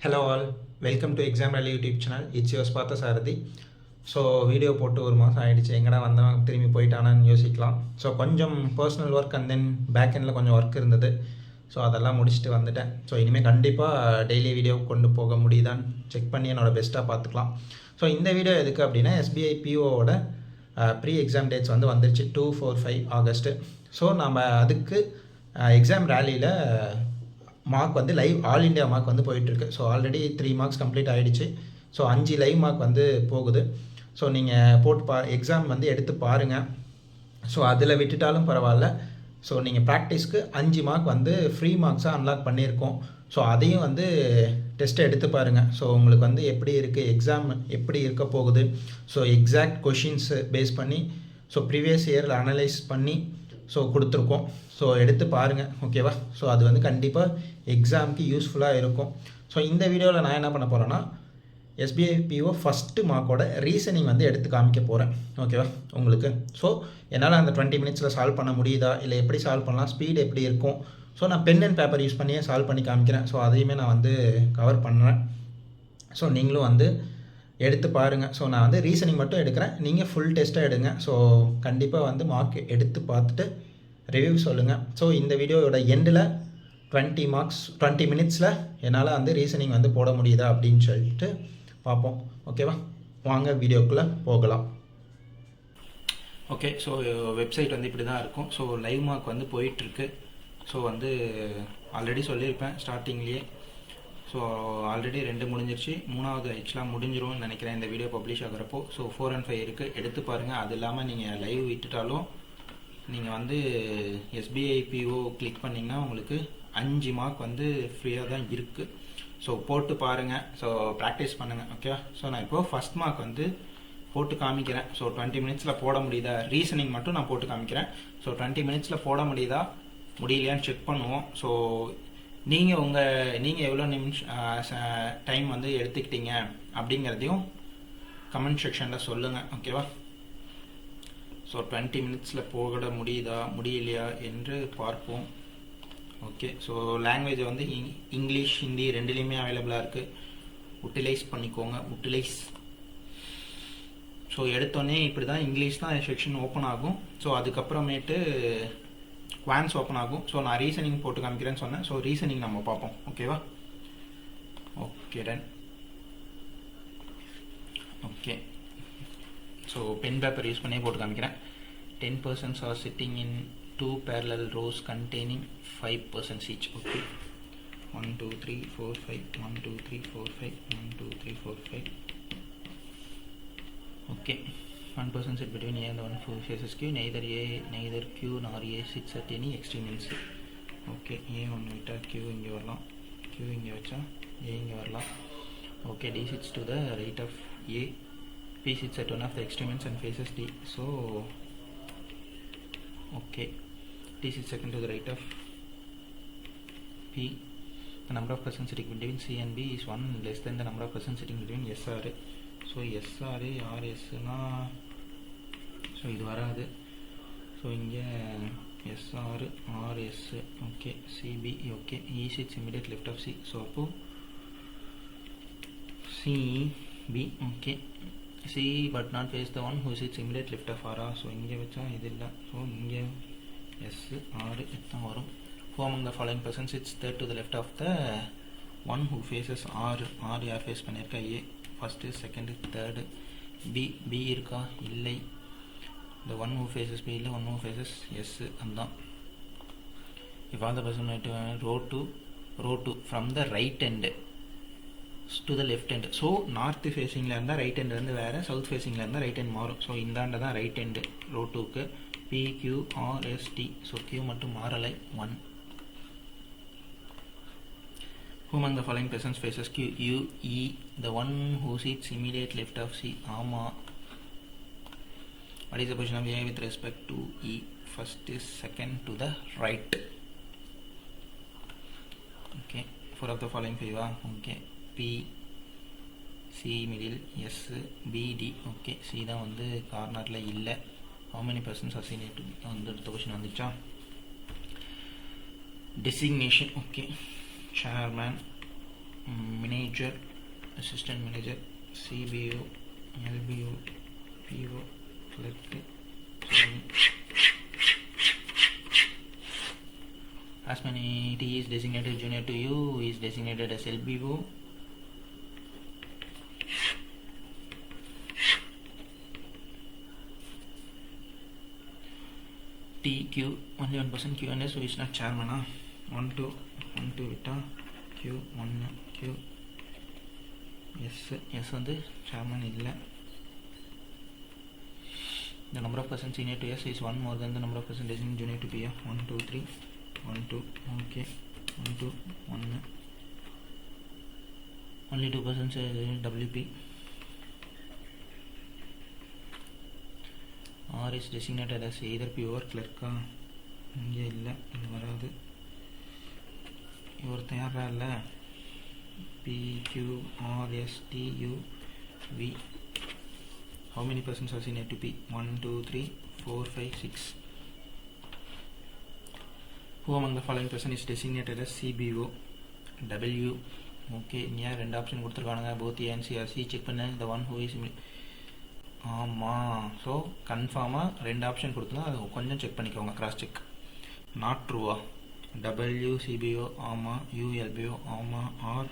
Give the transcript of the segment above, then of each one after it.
Hello all, welcome to Exam Rally YouTube channel. It's your Spartha Sarathi. So video போட்டு ஒரு மாதம் ஆகிடுச்சு, எங்கடா வந்தவன் திரும்பி போயிட்டானான்னு யோசிக்கலாம். ஸோ கொஞ்சம் personal work and then back எண்டில் கொஞ்சம் ஒர்க் இருந்தது. ஸோ அதெல்லாம் முடிச்சுட்டு வந்துட்டேன். ஸோ இனிமேல் கண்டிப்பாக டெய்லி வீடியோ கொண்டு போக முடியுதான்னு செக் பண்ணி என்னோடய பெஸ்ட்டாக பார்த்துக்கலாம். ஸோ இந்த வீடியோ எதுக்கு அப்படின்னா, எஸ்பிஐ பிஓவோட ப்ரீ எக்ஸாம் டேட்ஸ் வந்துருச்சு 2, 4, 5 ஆகஸ்ட்டு. ஸோ நம்ம அதுக்கு எக்ஸாம் ரேலியில் mark live all India mark போயிட்டுருக்கு. ஸோ ஆல்ரெடி 3 மார்க்ஸ் கம்ப்ளீட் ஆகிடுச்சு. ஸோ 5 லைவ் மார்க் போகுது. ஸோ நீங்கள் போட்டு எக்ஸாம் எடுத்து பாருங்கள். ஸோ அதில் விட்டுட்டாலும் பரவாயில்ல. ஸோ நீங்கள் ப்ராக்டிஸ்க்கு 5 மார்க் ஃப்ரீ மார்க்ஸாக அன்லாக் பண்ணியிருக்கோம். ஸோ அதையும் டெஸ்ட்டை எடுத்து பாருங்கள். ஸோ உங்களுக்கு எப்படி இருக்குது, எக்ஸாம் எப்படி இருக்க போகுது, ஸோ எக்ஸாக்ட் கொஷின்ஸ் பேஸ் பண்ணி ஸோ ப்ரீவியஸ் இயரில் அனலைஸ் பண்ணி ஸோ கொடுத்துருக்கோம். ஸோ எடுத்து பாருங்கள், ஓகேவா. ஸோ அது கண்டிப்பாக எக்ஸாமுக்கு யூஸ்ஃபுல்லாக இருக்கும். ஸோ இந்த வீடியோவில் நான் என்ன பண்ண போகிறேன்னா, எஸ்பிஐ பிஓ ஃபஸ்ட்டு மார்க்கோட ரீசனிங் எடுத்து காமிக்க போகிறேன், ஓகேவா உங்களுக்கு. ஸோ என்னால் அந்த 20 மினிட்ஸில் சால்வ் பண்ண முடியுதா, இல்லை எப்படி சால்வ் பண்ணலாம், ஸ்பீடு எப்படி இருக்கும். ஸோ நான் பென் அண்ட் பேப்பர் யூஸ் பண்ணியே சால்வ் பண்ணி காமிக்கிறேன். ஸோ அதையுமே நான் கவர் பண்ணுறேன். ஸோ நீங்களும் எடுத்து பாருங்கள். ஸோ நான் ரீசனிங் மட்டும் எடுக்கிறேன், நீங்கள் ஃபுல் டெஸ்ட்டாக எடுங்க. ஸோ கண்டிப்பாக மார்க் எடுத்து பார்த்துட்டு ரிவ்யூ சொல்லுங்கள். ஸோ இந்த வீடியோவோட எண்டில் 20 மினிட்ஸில் என்னால் ரீசனிங் போட முடியுதா அப்படின்னு சொல்லிட்டு பார்ப்போம், ஓகேவா. வாங்க வீடியோக்குள்ளே போகலாம். ஓகே, ஸோ வெப்சைட் இப்படி தான் இருக்கும். ஸோ லைவ் மார்க் போயிட்டுருக்கு. ஸோ ஆல்ரெடி சொல்லியிருப்பேன் ஸ்டார்டிங்லேயே. ஸோ ஆல்ரெடி 2 முடிஞ்சிருச்சு, 3வது ஆக்சுவலாக முடிஞ்சிரும்னு நினைக்கிறேன் இந்த வீடியோ பப்ளிஷ் ஆகிறப்போ. ஸோ 4 and 5 இருக்குது, எடுத்து பாருங்கள். அது இல்லாமல் நீங்கள் லைவ் விட்டுட்டாலும் நீங்கள் எஸ்பிஐ பிஓ கிளிக் பண்ணிங்கன்னா உங்களுக்கு 5 மார்க் ஃப்ரீயாக தான் இருக்குது. ஸோ போட்டு பாருங்கள். ஸோ ப்ராக்டிஸ் பண்ணுங்கள், ஓகேவா. ஸோ நான் இப்போது ஃபஸ்ட் மார்க் போட்டு காமிக்கிறேன். ஸோ 20 மினிட்ஸில் போட முடியுதா, ரீசனிங் மட்டும் நான் போட்டு காமிக்கிறேன். ஸோ 20 மினிட்ஸில் போட முடியுதா முடியலையான்னு செக் பண்ணுவோம். ஸோ நீங்கள் எவ்வளோ டைம் எடுத்துக்கிட்டீங்க அப்படிங்கிறதையும் கமெண்ட் செக்ஷனில் சொல்லுங்கள், ஓகேவா. ஸோ 20 மினிட்ஸில் போட முடியுதா முடியலையா என்று பார்ப்போம். Okay, so language English, Hindi ரெண்டுலேயுமே அவைலபிளாக இருக்குது. யூட்டிலைஸ் பண்ணிக்கோங்க, யூட்டிலைஸ். ஸோ எடுத்தோடனே இப்படி தான் இங்கிலீஷ் தான் செக்ஷன் ஓப்பன் ஆகும். ஸோ அதுக்கப்புறமேட்டு குவான்ஸ் ஓப்பன் ஆகும். ஸோ நான் ரீசனிங் போட்டு காமிக்கிறேன்னு சொன்னேன். ஸோ ரீசனிங் நம்ம பார்ப்போம், ஓகேவா. Okay done. Okay, so pen paper use பண்ணியே போட்டு காமிக்கிறேன். 10 persons are sitting in 2 parallel rows containing 5 persons each. Okay, 1 2 3 4 5 1 2 3 4 5 1 2 3 4 5. Okay, one person sit between A and 1 who faces Q. Neither Q nor A sits at any extreme in C. Okay, A ஒன்று விட்டா Q இங்கே வரலாம், Q இங்கே வச்சா A இங்கே வரலாம். Okay, D sits to the right of A. P sits at one of the extreme ends and faces D. So okay, D sits second to the right of P. The number of persons sitting between C and B is 1 less than the number of persons sitting between S or A. So S or A or S na, so இது வராது. So இங்கே S or S. Okay, CB. Okay, E sits immediate left of C. So அப்போது CB. Okay, C but not face the one who sits immediate left of R. So இங்கே வச்சா இது இல்லை. So இங்கே S R இதுதான் வரும். Who among the following persons sits third to the left of the one who faces R? R யார் face பண்ணியிருக்கா? A first, second, third. B இருக்கா? இல்லை. the one who faces B இல்லை, one who faces S அதுதான். if all the person row 2 from the right end to the left end. So north ஃபேஸிங்கில் இருந்தால் right end வேறு, south ஃபேஸிங்கில் இருந்தால் right end மாறும். ஸோ இந்தாண்ட தான் ரைட் எண்டு ரோ 2க்கு. P Q R S T. So Q மட்டும் மாறலை, 1. Who among the following persons faces Q? U E. The one who sits immediate left of C. ஆமாம். What is the position of A with respect to E? First is second to the right. Okay, 4 of the following 5. Okay, P C middle, S B D. Okay, C தான் கார்னரில் இல்லை. How many persons are seen to be அடுத்த question வந்துச்சா. designation. Okay, chairman, manager, assistant manager, CBO, LBO, PO, clerk. As many T is designated junior to you is designated as LBO. TQ only one person Q&A, so it's not chairman. 1 2 விட்டா Q 1 Q S வந்து chairman இல்லை. The number of persons senior to S is 1 more than the number of persons designated junior to P. 1 2 3 1 2 okay 1 2 1 only 2 persons WP. R is designated as either P or clerk. இங்கே இல்லை, இது வராது. இவர் தயாரா இல்லை. P Q R S T U V. How many persons are senior to P? 1 2 3 4 5 6. Who among the following person is designated as CBO? W. Okay, இங்கே ரெண்டு option கொடுத்துருக்கானுங்க. both A and C are C. Check பண்ண the one who is ஆமாம். So கன்ஃபார்மாக ரெண்டு option கொடுத்துருந்தோம், அது கொஞ்சம் செக் பண்ணிக்கோங்க, கிராஸ் செக். நாட் ட்ரூவா? W CBO ஆமாம், U LBO ஆமாம், R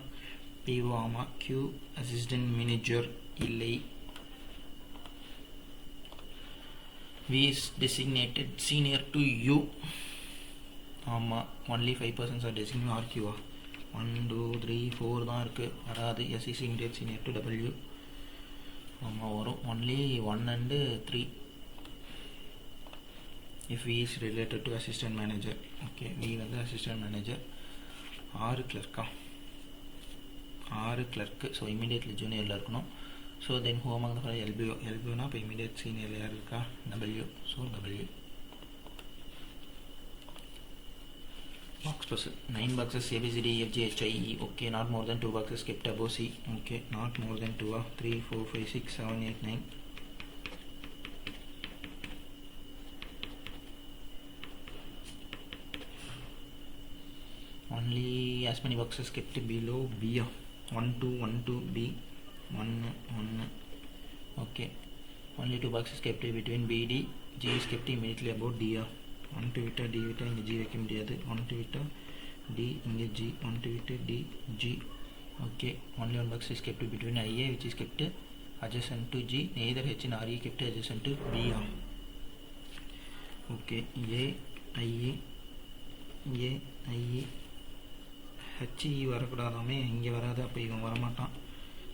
PO ஆமாம், Q அசிஸ்டன்ட் மேனேஜர் இல்லை. V is designated senior to U. ஆமாம், only 5 persons are designated. R Q 1 2 3 4 தான் இருக்குது, வராது. S is designated senior to W. ஆமாம் வரும், only 1 and 3 if V is related to assistant manager. okay, V வந்து assistant manager. R clerk, R clerk, so immediately juniorல இருக்கணும். so then who among the following LBO னா இப்போ immediate senior யார் இருக்கா? W. so W. box puzzle 9 boxes A B C D E F G H I E. okay, not more than 2 boxes kept above C. okay, not more than 2. 3 4 5 6 7 8 9. only as many boxes kept below B. 1 2 1 2 B 1 1. okay, only 2 boxes kept between B D. G is kept immediately above D. 1 2 விட்டா D விட்டா இங்கே G வைக்க முடியாது. 1 2 விட்டா D இங்கே G. 1 2 விட்டா D G. okay, only one box is kept between IA which is kept adjacent to G. neither H and RE kept adjacent to B. okay, A IA A IA HE வரக்கூடாதாமே, இங்கே வராது, அப்போ இவன் வரமாட்டான்.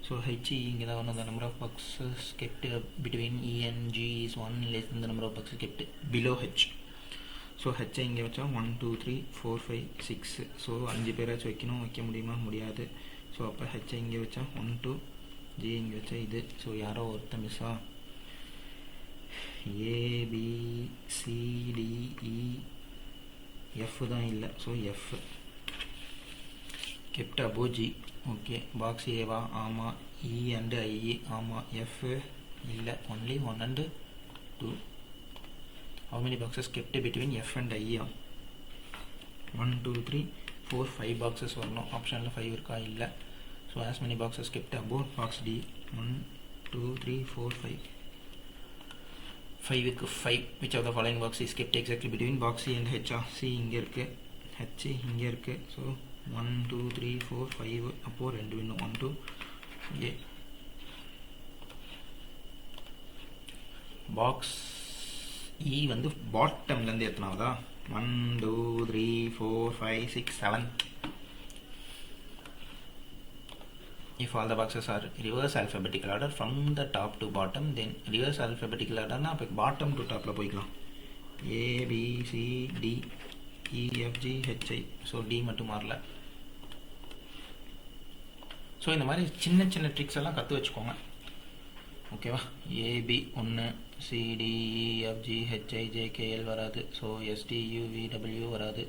So HE இங்கே தான் வரணும். the number of boxes kept between E and G is 1 less than the number of boxes kept below H. So ஹெச்சை இங்கே வச்சா 1 2 3 4 5 6. ஸோ 5 பேராச்சும் வைக்கணும், வைக்க முடியுமா? முடியாது. ஸோ அப்போ ஹெச்சை இங்கே வச்சா 1 2, G இங்கே வச்சா இது. ஸோ யாரோ ஒருத்த மிஸ்ஸா? A B C D E F தான் இல்லை. So F kept above G. Okay, box ஏவா? ஆமாம். E and I ஆமாம். F இல்லை, only 1 and 2. how many boxes kept between F and I? 1 2 3 4 5 boxes வரணும். ஆப்ஷனில் 5 இருக்கா? இல்லை. So as many boxes kept above box D? 1 2 3 4 5. 5க்கு 5. which of the following box is kept exactly between box C and H? C இங்கே இருக்குது, H இங்கே இருக்குது. So 1 2 3 4 5. அப்போது 2 இன்னும் 1 2 A. பாக்ஸ் E வந்து பாட்டம்லேருந்து எத்தனாவதா? 1 2 3 4 5 6 7. if all the boxes are reverse alphabetical order from the top to bottom, then reverse alphabetical orderனா அப்போ bottom to டாப்பில் போய்க்கலாம். A B C D E F G H I. So D மட்டும் மாறல. So இந்த மாதிரி சின்ன சின்ன ட்ரிக்ஸ் எல்லாம் கற்று வச்சுக்கோங்க, ஓகேவா? ஏபி 1, CDEFGHIJKL வராது. ஸோ STUVW வராது.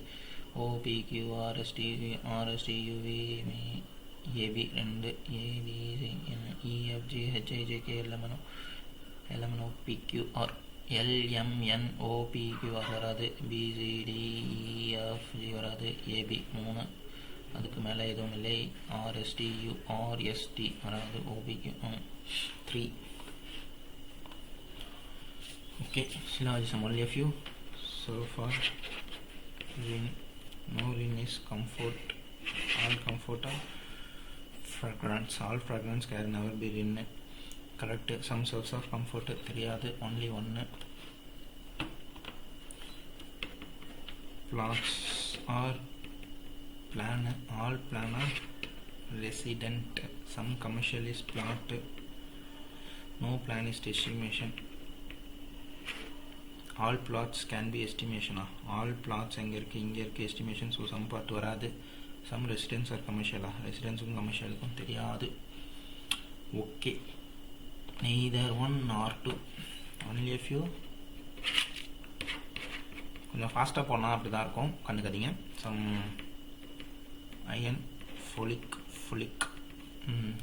OPQRSTUV A B 2, ABEFGHIJKL LMNOPQR LMNOPQR வராது. BCDEFG வராது. AB 3. அதுக்கு மேலே எதுவும் இல்லை. RSTU வராது. OBQ 3. Okay, syllogism only a few. So far rin, no rin is comfort, all comfort are fragrance, all fragrance can never be rin. Correct. Some source of comfort தெரியாது. only one. Plots are plan, all plan are resident. Some commercial is plot, no plan is estimation. All plots can be estimation. All plots எங்க இருக்கு, இங்க இருக்கு, estimation. So some part வராது. Some residents are commercial. Residents commercial தெரியாது. Okay, neither one nor two, only a few. கொஞ்சம் ஃபாஸ்ட்டாக போனால் அப்படி தான் இருக்கும், கண்டுக்காதீங்க. Some iron, folic,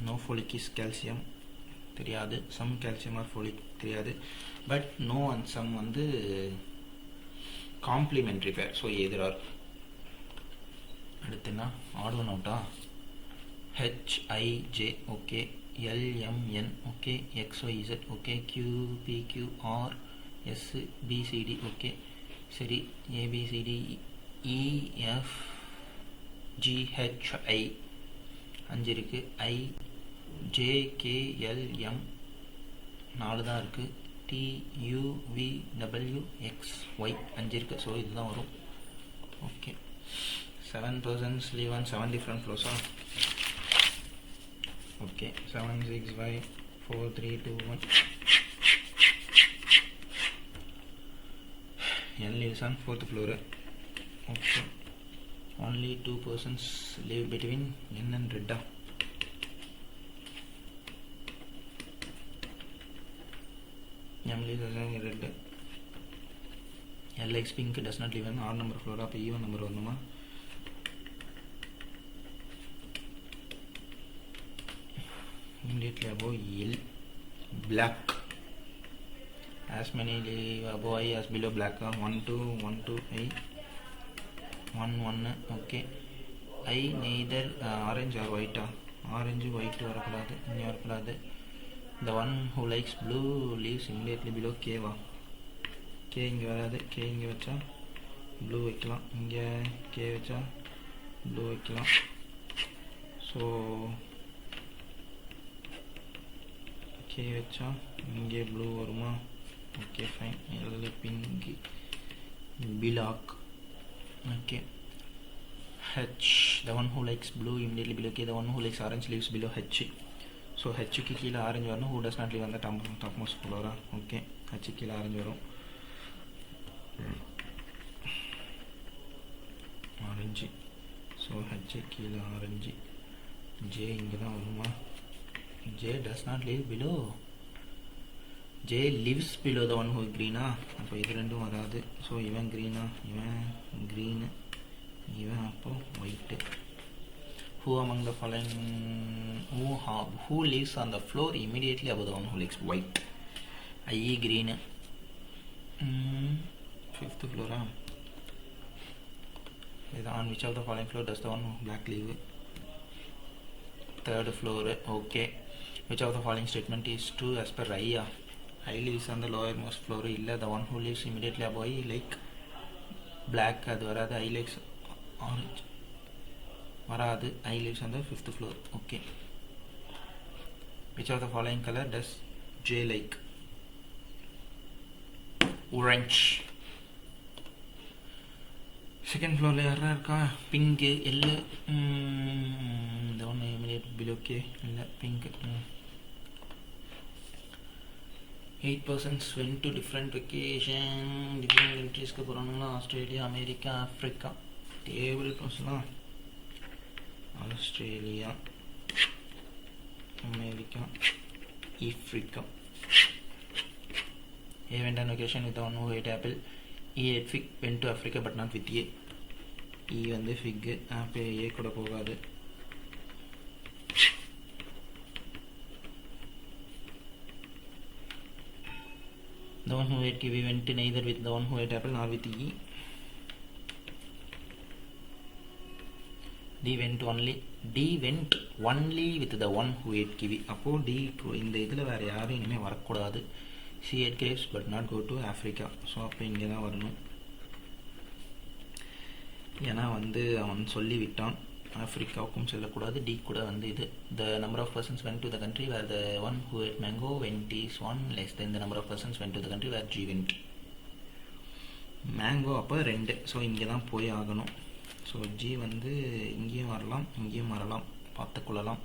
no folic is calcium தெரியாது. சம் கால்சியம் ஆர் ஃபோலிக் தெரியாது. பட் நோ அண்ட் சம் வந்து காம்ப்ளிமெண்ட்ரி பேர். ஸோ எதிரார். அடுத்துன்னா ஆட் ஒன் அவுட்டா. HIJ okay, LMN okay, XYZ okay, QPQR SBCD okay. சரி, ABCD EFGHI 5 இருக்கு. IJKLM 4 தான் இருக்கு. TUVWXY 5 இருக்கு. ஸோ இதுதான் வரும். Okay, 7 persons live on 7 different floors. Okay, 7 6 5 4 3 2 1. N lives on 4th floor. Okay, only 2 persons live between N and red. M lives on red. L likes pink, does not live on odd number floor. அப்போ even number வரணுமா? Immediately above L, black. As many live above I as below black. 1 2 1 2 I 1 1. Okay, I neither orange or white. Orange white வரக்கூடாது, இங்கே வரக்கூடாது. The one who likes blue lives immediately below K. K இங்கே வராது. K இங்கே வச்சா blue வைக்கலாம், இங்கே K வச்சா blue வைக்கலாம். ஸோ K வச்சா இங்கே blue வருமா? Okay, fine. L pink, below. Okay, H, the one who likes blue immediately below K. The one who likes orange lives below H. So H க்கு கீழே orange வரணும். Who does not live on the topmost floor. Okay, H கீழே orange வரும். Orange. So H கீழே orange. J இங்கே தான் வருமா? J does not live below. J lives below the one who is green. அப்போ இது ரெண்டும் வராது. ஸோ இவன் க்ரீனா, இவன் க்ரீனு, இவன் அப்போ white. Who among the following who lives on the floor immediately above the one who likes white? I green. 5th floor. On which of the following floor does the one who black live? 3rd floor. Okay, which of the following statement is true as per I? I lives on the lowermost floor. illa the one who lives immediately above I like black adu varadu. I likes orange varadu. I lives on the 5th floor. Okay, which of the following color does J like? Orange. Second floor la yara irka? Pink, yellow. The one immediately below K illa pink. 8 persons went to different vacation. Different countries க்கு போறானுங்களா? Australia, America, Africa. Table போஸ்லாம் Australia, America, Africa. A went on vacation with the one who ate apple. E ate fig, went to Africa but not with A. E வந்து fig, அப்போ A கூட போகாது. The one who ate kiwi went neither with the one who ate apple nor with E. D went only with the one who ate kiwi. அப்போ D இந்த இதில் வேறு யாரும் இனிமேல் வரக்கூடாது. She ate grapes but not go to Africa. So அப்போ இங்கே தான் வரணும். ஏன்னா வந்து அவன் சொல்லிவிட்டான் ஆஃப்ரிக்காவுக்கும் செல்லக்கூடாது. டி கூட வந்து இது the number of persons went to the country where the one who ate mango went is 1 less than the number of persons went to the country where G went. Mango அப்போ 2. So இங்கே தான் போய் ஆகணும். So G வந்து இங்கேயும் வரலாம் இங்கேயும் வரலாம், பார்த்துக்கொள்ளலாம்.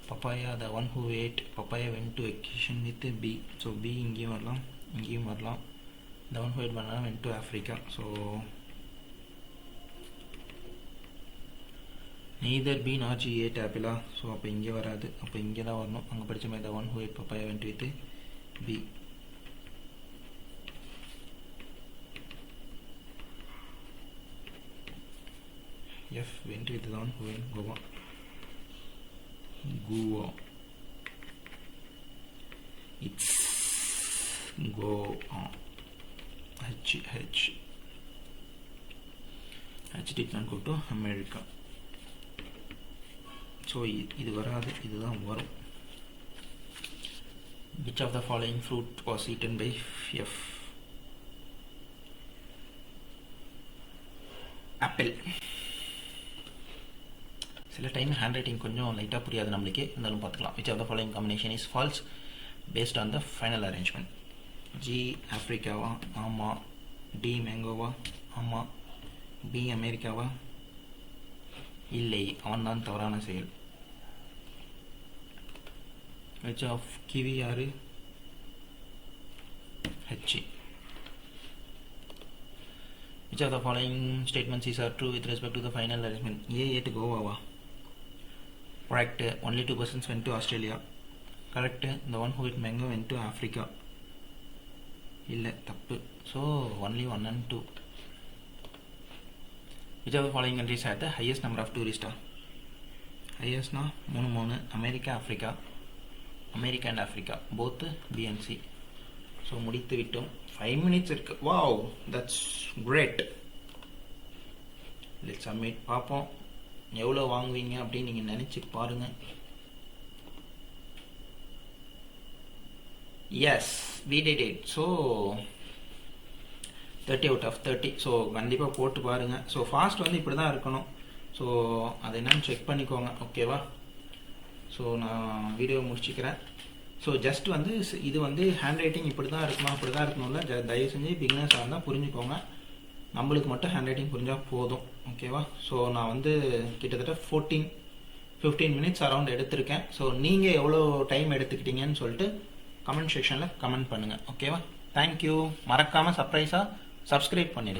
Papaya the one who ate papaya went to vacation with B. So B இங்கேயும் வரலாம் இங்கேயும் வரலாம். the one who ate banana went to Africa. So neither B nor G ate apple. So அப்போ இங்கே வராது, அப்போ இங்கே தான் வரணும். அங்கே படித்த மாதிரி the one who ate papaya went with B. F went with the one who went Goa. It's Goa. H did not go to America. So இது வராது, இதுதான் வரும். Which of the following fruit was eaten by F? Apple. சில time hand writing கொஞ்சம் லைட்டாக புரியாது நம்மளுக்கு, இருந்தாலும் பார்த்துக்கலாம். Which of the following combination is false based on the final arrangement? G ஆஃப்ரிக்காவா? ஆமாம். டி மேங்கோவா? ஆமாம். பி அமெரிக்காவா? இல்லை, அவன் தான் தவறான செயல். Which of kiwi யாரு? H. Which of the following statements is are true with respect to the final arrangement? A ate Goa. Correct. Only 2 persons went to Australia. Correct. The one who ate mango went to Africa. இல்லை, தப்பு. So only 1 and 2. Which of the following countries had the highest number of tourists? Highest na 3 America, Africa. America and Africa both B and C. So முடித்து விட்டோம். 5 minutes இருக்கு. Wow, that's great. Let's submit. பார்ப்போம் எவ்வளோ வாங்குவீங்க அப்படின்னு நீங்கள் நினச்சி பாருங்கள். Yes, we did it. So 30 out of 30. So கண்டிப்பாக போட்டு பாருங்கள். ஸோ ஃபாஸ்ட் வந்து இப்படி தான் இருக்கணும். ஸோ அதை என்னன்னு செக் பண்ணிக்கோங்க, ஓகேவா? ஸோ நான் வீடியோ முடிச்சுக்கிறேன். ஸோ ஜஸ்ட் வந்து இது வந்து ஹேண்ட் ரைட்டிங் இப்படி தான் இருக்கணும் அப்படி தான் இருக்கணும்ல, தயவு செஞ்சு பிகினர்ஸாக இருந்தால் புரிஞ்சுக்கோங்க. நம்மளுக்கு மட்டும் ஹேண்ட் ரைட்டிங் புரிஞ்சால் போதும், ஓகேவா? ஸோ நான் வந்து கிட்டத்தட்ட 15 மினிட்ஸ் அரௌண்ட் எடுத்திருக்கேன். ஸோ நீங்கள் எவ்வளோ டைம் எடுத்துக்கிட்டீங்கன்னு சொல்லிட்டு கமெண்ட் செக்ஷனில் கமெண்ட் பண்ணுங்கள், ஓகேவா? தேங்க்யூ. மறக்காமல் சப்ரைஸாக சப்ஸ்கிரைப் பண்ணிடுங்க.